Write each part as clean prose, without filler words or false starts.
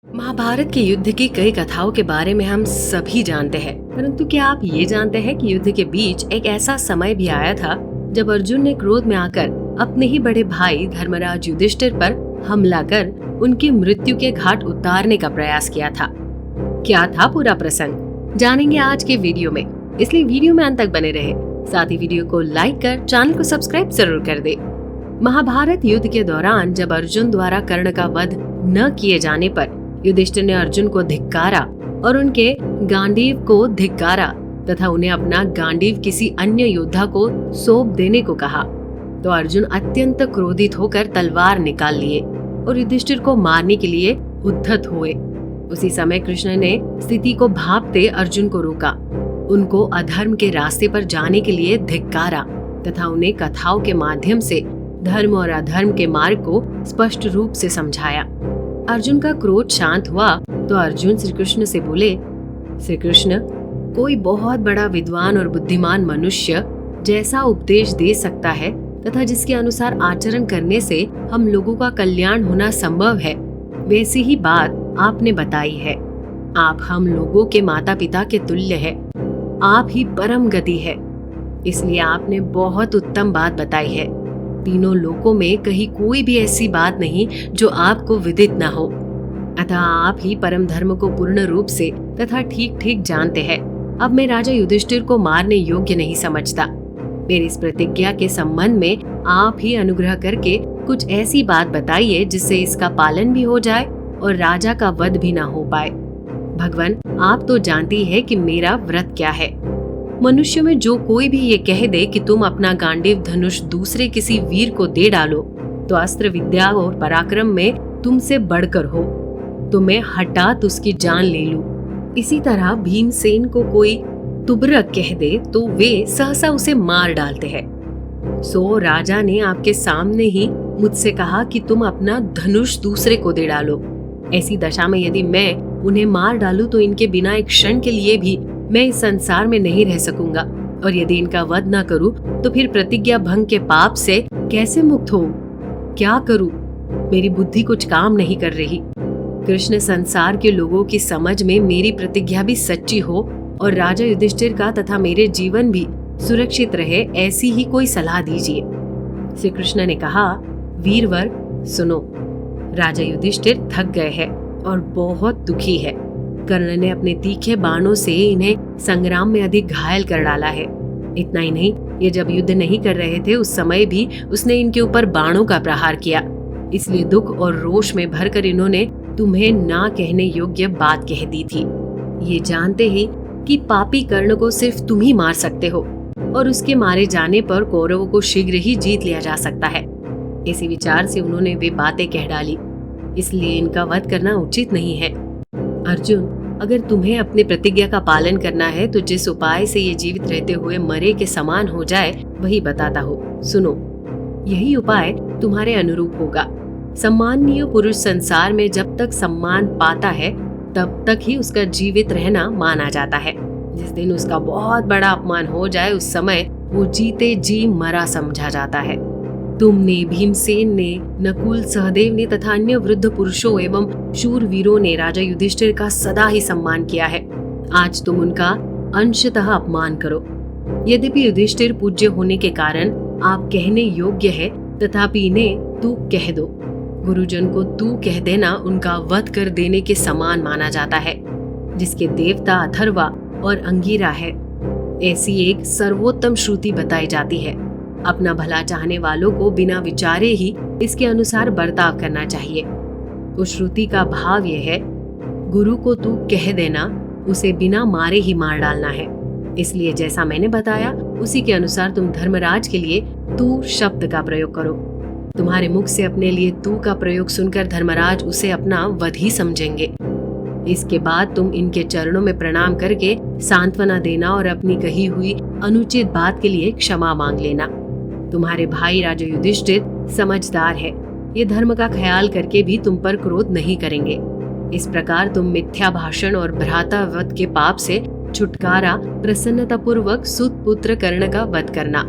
महाभारत के युद्ध की कई कथाओं के बारे में हम सभी जानते हैं, परंतु क्या आप ये जानते हैं कि युद्ध के बीच एक ऐसा समय भी आया था जब अर्जुन ने क्रोध में आकर अपने ही बड़े भाई धर्मराज युधिष्ठिर पर हमला कर उनकी मृत्यु के घाट उतारने का प्रयास किया था। क्या था पूरा प्रसंग जानेंगे आज के वीडियो में, इसलिए वीडियो में अंत तक बने रहे। साथ ही वीडियो को लाइक कर चैनल को सब्सक्राइब जरूर कर दे। महाभारत युद्ध के दौरान जब अर्जुन द्वारा कर्ण का वध न किए जाने पर युधिष्ठिर ने अर्जुन को धिक्कारा और उनके गांडीव को धिक्कारा तथा उन्हें अपना गांडीव किसी अन्य योद्धा को सौंप देने को कहा, तो अर्जुन अत्यंत क्रोधित होकर तलवार निकाल लिए और युधिष्ठिर को मारने के लिए उद्धत हुए। उसी समय कृष्ण ने स्थिति को भांपते अर्जुन को रोका, उनको अधर्म के रास्ते पर जाने के लिए धिक्कारा तथा उन्हें कथाओं के माध्यम से धर्म और अधर्म के मार्ग को स्पष्ट रूप से समझाया। अर्जुन का क्रोध शांत हुआ तो अर्जुन श्री कृष्ण से बोले, श्री कृष्ण, कोई बहुत बड़ा विद्वान और बुद्धिमान मनुष्य जैसा उपदेश दे सकता है तथा जिसके अनुसार आचरण करने से हम लोगों का कल्याण होना संभव है, वैसी ही बात आपने बताई है। आप हम लोगों के माता पिता के तुल्य है, आप ही परम गति है, इसलिए आपने बहुत उत्तम बात बताई है। तीनों लोकों में कहीं कोई भी ऐसी बात नहीं जो आपको विदित न हो, अतः आप ही परम धर्म को पूर्ण रूप से तथा ठीक ठीक जानते हैं। अब मैं राजा युधिष्ठिर को मारने योग्य नहीं समझता। मेरी इस प्रतिज्ञा के संबंध में आप ही अनुग्रह करके कुछ ऐसी बात बताइए जिससे इसका पालन भी हो जाए और राजा का वध भी न हो पाए। भगवान, आप तो जानती है कि मेरा व्रत क्या है। मनुष्य में जो कोई भी ये कह दे कि तुम अपना गांडीव धनुष दूसरे किसी वीर को दे डालो तो अस्त्र विद्या और पराक्रम में तुमसे बढ़कर हो, तो मैं हठात उसकी जान ले लूं। इसी तरह भीमसेन को कोई तुबरक कह दे तो वे सहसा उसे मार डालते हैं। सो राजा ने आपके सामने ही मुझसे कहा कि तुम अपना धनुष दूसरे को दे डालो। ऐसी दशा में यदि मैं उन्हें मार डालूं तो इनके बिना एक क्षण के लिए भी मैं इस संसार में नहीं रह सकूंगा, और यदि इनका वध न करूं तो फिर प्रतिज्ञा भंग के पाप से कैसे मुक्त हो? क्या करूं? मेरी बुद्धि कुछ काम नहीं कर रही। कृष्ण, संसार के लोगों की समझ में मेरी प्रतिज्ञा भी सच्ची हो और राजा युधिष्ठिर का तथा मेरे जीवन भी सुरक्षित रहे, ऐसी ही कोई सलाह दीजिए। श्री कृष्ण ने कहा, वीरवर सुनो, राजा युधिष्ठिर थक गए हैं और बहुत दुखी है। कर्ण ने अपने तीखे बाणों से इन्हें संग्राम में अधिक घायल कर डाला है। इतना ही नहीं, ये जब युद्ध नहीं कर रहे थे उस समय भी उसने इनके ऊपर बाणों का प्रहार किया। इसलिए दुख और रोष में भरकर इन्होंने तुम्हें ना कहने योग्य बात कह दी थी। ये जानते ही कि पापी कर्ण को सिर्फ तुम ही मार सकते हो और उसके मारे जाने पर कौरवों को शीघ्र ही जीत लिया जा सकता है। इसी विचार से उन्होंने वे बातें कह डाली, इसलिए इनका वध करना उचित नहीं है। अर्जुन, अगर तुम्हें अपने प्रतिज्ञा का पालन करना है तो जिस उपाय से ये जीवित रहते हुए मरे के समान हो जाए वही बताता हूँ। सुनो, यही उपाय तुम्हारे अनुरूप होगा। सम्माननीय पुरुष संसार में जब तक सम्मान पाता है तब तक ही उसका जीवित रहना माना जाता है। जिस दिन उसका बहुत बड़ा अपमान हो जाए उस समय वो जीते जी मरा समझा जाता है। तुमने, भीमसेन ने, नकुल, सहदेव ने तथा अन्य वृद्ध पुरुषों एवं शूरवीरों ने राजा युधिष्ठिर का सदा ही सम्मान किया है। आज तुम उनका अंशतः अपमान करो। यद्यपि युधिष्ठिर पूज्य होने के कारण आप कहने योग्य है, तथापि इन्हें तू कह दो। गुरुजन को तू कह देना उनका वध कर देने के समान माना जाता है। जिसके देवता अथर्वा और अंगिरा है, ऐसी एक सर्वोत्तम श्रुति बताई जाती है। अपना भला चाहने वालों को बिना विचारे ही इसके अनुसार बर्ताव करना चाहिए। उस श्रुति का भाव यह है, गुरु को तू कह देना, उसे बिना मारे ही मार डालना है। इसलिए जैसा मैंने बताया उसी के अनुसार तुम धर्मराज के लिए तू शब्द का प्रयोग करो। तुम्हारे मुख से अपने लिए तू का प्रयोग सुनकर धर्मराज उसे अपना वध ही समझेंगे। इसके बाद तुम इनके चरणों में प्रणाम करके सांत्वना देना और अपनी कही हुई अनुचित बात के लिए क्षमा मांग लेना। तुम्हारे भाई राजा युधिष्ठिर समझदार है, ये धर्म का ख्याल करके भी तुम पर क्रोध नहीं करेंगे। इस प्रकार तुम मिथ्या भाषण और भ्राता वध के पाप से छुटकारा प्रसन्नता पूर्वक सुत पुत्र कर्ण का वध करना।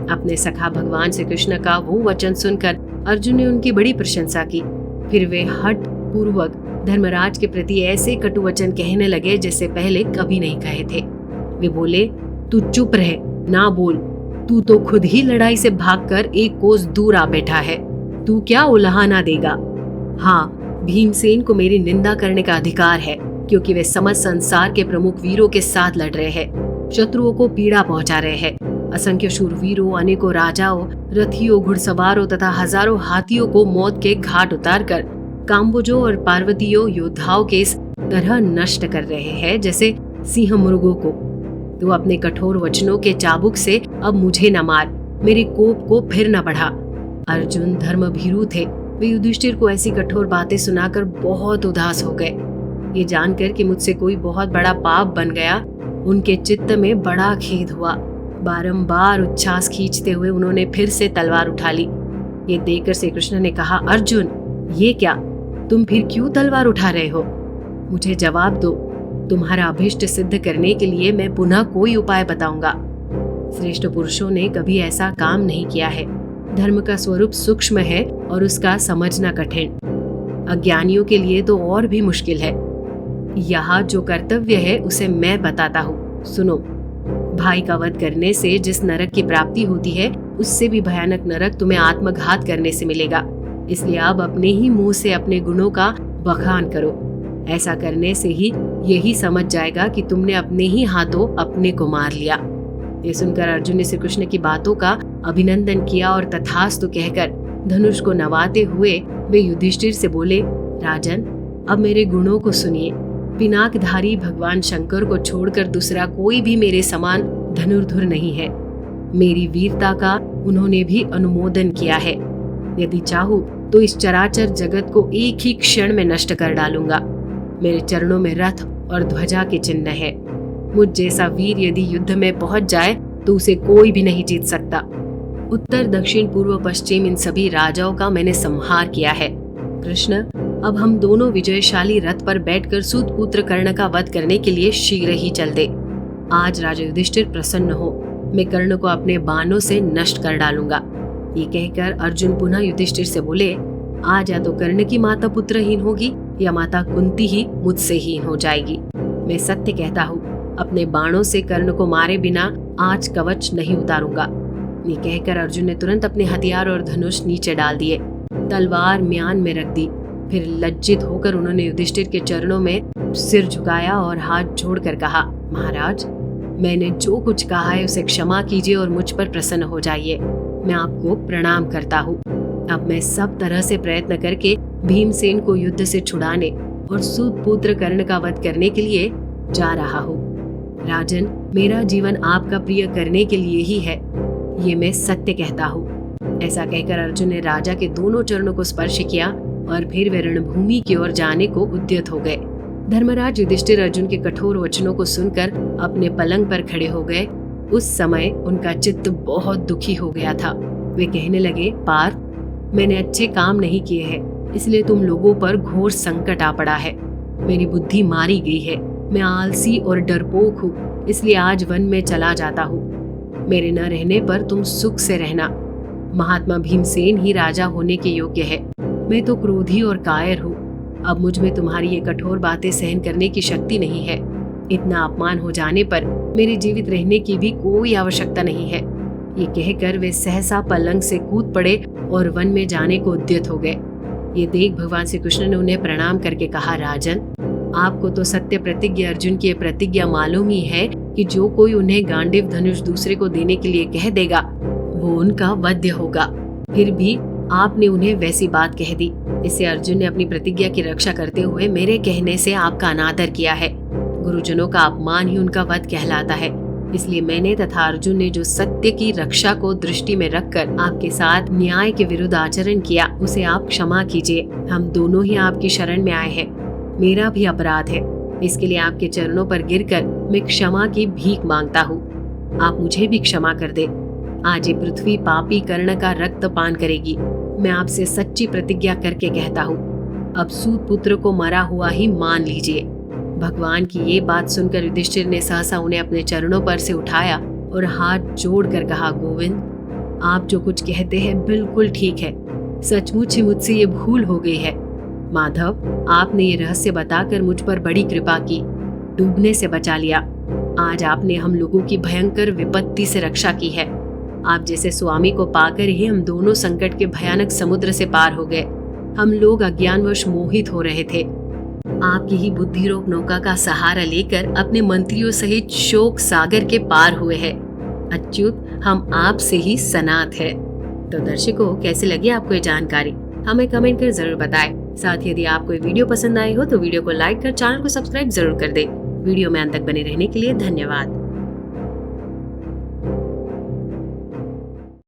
अपने सखा भगवान श्री कृष्ण का वो वचन सुनकर अर्जुन ने उनकी बड़ी प्रशंसा की। फिर वे हठ पूर्वक धर्मराज के प्रति ऐसे कटु वचन कहने लगे जैसे पहले कभी नहीं कहे थे। वे बोले, तू चुप रह, ना बोल। तू तो खुद ही लड़ाई से भागकर एक कोस दूर आ बैठा है। तू क्या उलाहना देगा? हाँ, भीमसेन को मेरी निंदा करने का अधिकार है, क्योंकि वे समस्त संसार के प्रमुख वीरों के साथ लड़ रहे हैं, शत्रुओं को पीड़ा पहुंचा रहे हैं। असंख्य शूरवीरों, अनेकों राजाओं, रथियों, घुड़सवारों तथा हजारों हाथियों को मौत के घाट उतारकर काम्बोजों और पार्वतियों योद्धाओं के इस तरह नष्ट कर रहे हैं जैसे सिंह मुर्गों को। तू अपने कठोर वचनों के चाबुक से अब मुझे न मार, मेरे कोप को फिर न बढ़ा। अर्जुन धर्मभीरू थे। वे युधिष्ठिर को ऐसी कठोर बातें सुनाकर बहुत उदास हो गए। ये जानकर कि मुझसे कोई बहुत बड़ा पाप बन गया, उनके चित्त में बड़ा खेद हुआ। बारंबार उच्छ्वास खींचते हुए उन्होंने फिर से तलवार उठा ली। ये देखकर श्री कृष्ण ने कहा, अर्जुन, ये क्या? तुम फिर क्यों तलवार उठा रहे हो? मुझे जवाब दो। तुम्हारा अभिष्ट सिद्ध करने के लिए मैं पुनः कोई उपाय बताऊंगा। श्रेष्ठ पुरुषों ने कभी ऐसा काम नहीं किया है। धर्म का स्वरूप सूक्ष्म है और उसका समझना कठिन। अज्ञानियों के लिए तो और भी मुश्किल है। यहाँ जो कर्तव्य है उसे मैं बताता हूँ, सुनो। भाई का वध करने से जिस नरक की प्राप्ति होती है, उससे भी भयानक नरक तुम्हें आत्मघात करने से मिलेगा। इसलिए अब अपने ही मुंह से अपने गुणों का बखान करो। ऐसा करने से ही यही समझ जाएगा कि तुमने अपने ही हाथों अपने को मार लिया। ये सुनकर अर्जुन ने श्री कृष्ण की बातों का अभिनंदन किया और तथास्तु कहकर धनुष को नवाते हुए वे युधिष्ठिर से बोले, राजन, अब मेरे गुणों को सुनिए। पिनाकधारी भगवान शंकर को छोड़कर दूसरा कोई भी मेरे समान धनुर्धुर नहीं है। मेरी वीरता का उन्होंने भी अनुमोदन किया है। यदि चाहूं तो इस चराचर जगत को एक ही क्षण में नष्ट कर डालूंगा। मेरे चरणों में रथ और ध्वजा के चिन्ह है। मुझ जैसा वीर यदि युद्ध में पहुंच जाए तो उसे कोई भी नहीं जीत सकता। उत्तर, दक्षिण, पूर्व, पश्चिम इन सभी राजाओं का मैंने संहार किया है। कृष्ण, अब हम दोनों विजयशाली रथ पर बैठकर सूत पुत्र कर्ण का वध करने के लिए शीघ्र ही चल दे। आज राजा युधिष्ठिर प्रसन्न हो, मैं कर्ण को अपने बाणों से नष्ट कर डालूंगा। ये कहकर अर्जुन पुनः युधिष्ठिर से बोले, आज या तो कर्ण की माता पुत्रहीन होगी या माता कुंती ही मुझसे हीन हो जाएगी। मैं सत्य कहता हूँ, अपने बाणों से कर्ण को मारे बिना आज कवच नहीं उतारूंगा। ये कहकर अर्जुन ने तुरंत अपने हथियार और धनुष नीचे डाल दिए, तलवार म्यान में रख दी। फिर लज्जित होकर उन्होंने युधिष्ठिर के चरणों में सिर झुकाया और हाथ जोड़कर कहा, महाराज, मैंने जो कुछ कहा है उसे क्षमा कीजिए और मुझ पर प्रसन्न हो जाइए। मैं आपको प्रणाम करता हूँ। अब मैं सब तरह से प्रयत्न करके भीमसेन को युद्ध से छुड़ाने और सूत पुत्र कर्ण का वध करने के लिए जा रहा हूँ। राजन, मेरा जीवन आपका प्रिय करने के लिए ही है, ये मैं सत्य कहता हूँ। ऐसा कहकर अर्जुन ने राजा के दोनों चरणों को स्पर्श किया और फिर वे रणभूमि की ओर जाने को उद्यत हो गए। धर्मराज युधिष्ठिर अर्जुन के कठोर वचनों को सुनकर अपने पलंग पर खड़े हो गए। उस समय उनका चित्त बहुत दुखी हो गया था। वे कहने लगे, पार्थ, मैंने अच्छे काम नहीं किए हैं, इसलिए तुम लोगों पर घोर संकट आ पड़ा है। मेरी बुद्धि मारी गई है। मैं आलसी और डरपोक हूँ, इसलिए आज वन में चला जाता हूँ। मेरे न रहने पर तुम सुख से रहना। महात्मा भीमसेन ही राजा होने के योग्य है। मैं तो क्रोधी और कायर हूँ। अब मुझ में तुम्हारी ये कठोर बातें सहन करने की शक्ति नहीं है। इतना अपमान हो जाने पर मेरे जीवित रहने की भी कोई आवश्यकता नहीं है। ये कहकर वे सहसा पलंग से कूद पड़े और वन में जाने को उद्यत हो गए। ये देख भगवान श्री कृष्ण ने उन्हें प्रणाम करके कहा, राजन, आपको तो सत्य प्रतिज्ञा अर्जुन की प्रतिज्ञा मालूम ही है कि जो कोई उन्हें गांडीव धनुष दूसरे को देने के लिए कह देगा वो उनका वध्य होगा। फिर भी आपने उन्हें वैसी बात कह दी। इससे अर्जुन ने अपनी प्रतिज्ञा की रक्षा करते हुए मेरे कहने से आपका अनादर किया है। गुरुजनों का अपमान ही उनका वध कहलाता है। इसलिए मैंने तथा अर्जुन ने जो सत्य की रक्षा को दृष्टि में रखकर आपके साथ न्याय के विरुद्ध आचरण किया, उसे आप क्षमा कीजिए। हम दोनों ही आपकी शरण में आए हैं। मेरा भी अपराध है, इसके लिए आपके चरणों पर गिरकर मैं क्षमा की भीख मांगता हूँ। आप मुझे भी क्षमा कर दे। आज ये पृथ्वी पापी कर्ण का रक्त पान करेगी। मैं आपसे सच्ची प्रतिज्ञा करके कहता हूँ, अब सूत पुत्र को मरा हुआ ही मान लीजिए। भगवान की ये बात सुनकर युधिष्ठिर ने सहसा उन्हें अपने चरणों पर से उठाया और हाथ जोड़कर कहा, गोविंद, आप जो कुछ कहते हैं बिल्कुल ठीक है। सचमुच ही मुझसे ये भूल हो गई है। माधव, आपने ये रहस्य बताकर मुझ पर बड़ी कृपा की, डूबने से बचा लिया। आज आपने हम लोगों की भयंकर विपत्ति से रक्षा की है। आप जैसे स्वामी को पाकर ही हम दोनों संकट के भयानक समुद्र से पार हो गए। हम लोग अज्ञानवश मोहित हो रहे थे। आपकी ही बुद्धिरोग नौका का सहारा लेकर अपने मंत्रियों सहित शोक सागर के पार हुए हैं। अच्युत, हम आपसे ही सनात है। तो दर्शकों, कैसी लगी आपको ये जानकारी? हमें कमेंट कर जरूर बताएं। साथ ही यदि आपको ये वीडियो पसंद आई हो तो वीडियो को लाइक कर चैनल को सब्सक्राइब जरूर कर दें। वीडियो में अंत तक बने रहने के लिए धन्यवाद।